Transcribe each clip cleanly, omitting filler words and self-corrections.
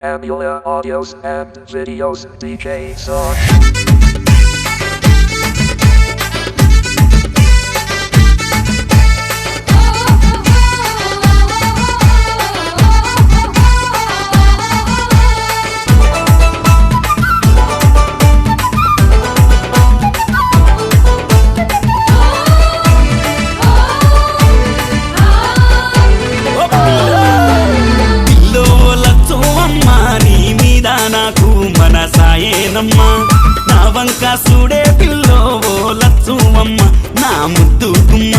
Amula Audios and Videos DJ Song. నా వంక సూడే pillow ఓ లచ్చువమ్మ నా ముద్దు గుమ్మ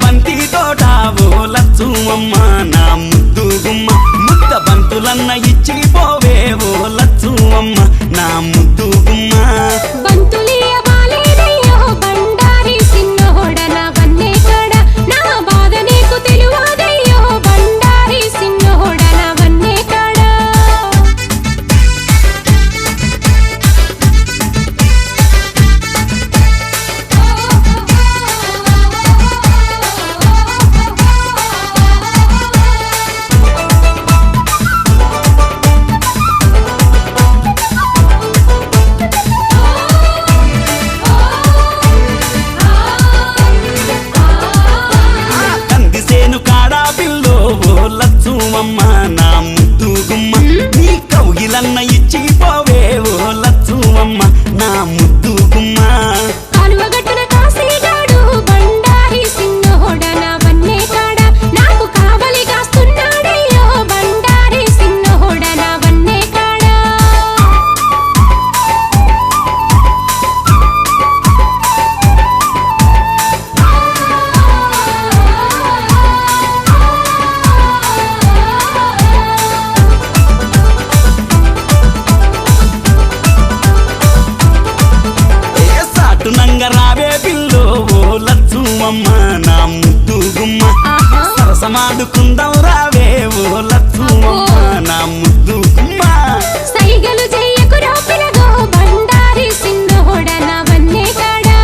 బంతి తోట ఓ లచ్చువమ్మ నా ముద్దు గుమ్మ ముద్ద బంతులన్న ఇచ్చి పోవే ఓ లచ్చువమ్మ నా ముద్దు గుమ్మ లచ్చువమ్మ నా ముద్దు గుమ్మ నీ కౌగిలన్న ఇచ్చి పోవే ఓ లచ్చువమ్మ నా ముద్దు గుమ్మ రావే పిల్లో ఓ లచ్చువమ్మ నా ముద్దు గుమ్మ సరసమాడుకుందాం రావే ఓ లచ్చువమ్మ నా ముద్దు గుమ్మ సైగలు చెయ్యకు రాపిలగో బండారి సిన్నోడ నా వన్నే కాడా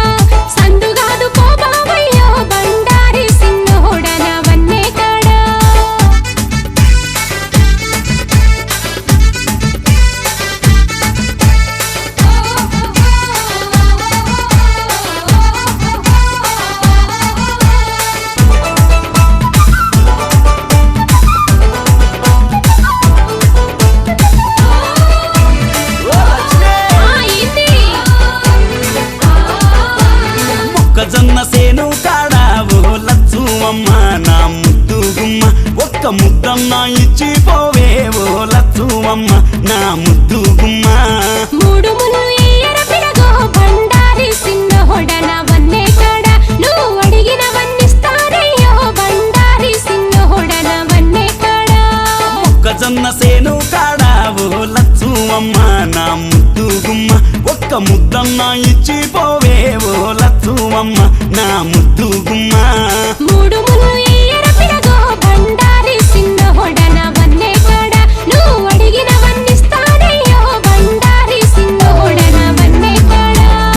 సందుగాదు పోబావయ్యో బండారి సిన్నోడ నా వన్నే కాడా జొన్న సేను కాడా ఓ లచ్చువమ్మ నా ముద్దు గుమ్మ ఒక్క ముద్దన్న ఇచ్చి పోవే ఓ లచ్చువమ్మ నా ముద్దు గుమ్మ మూడు ముళ్ళు ఎయ్యర పిలగో బండారి సిన్నోడ నా వన్నే కాడా నువ్వు అడిగిన వన్నిస్తారయ్యో బండారి సిన్నోడ నా వన్నే కాడా మొక్కజొన్న సేను కాడా ఓ లచ్చువమ్మ నా ముద్దు గుమ్మ ఒక్క ముద్దన్న ఇచ్చి పోవే ఓ లచ్చువమ్మ నా ముద్దు గుమ్మ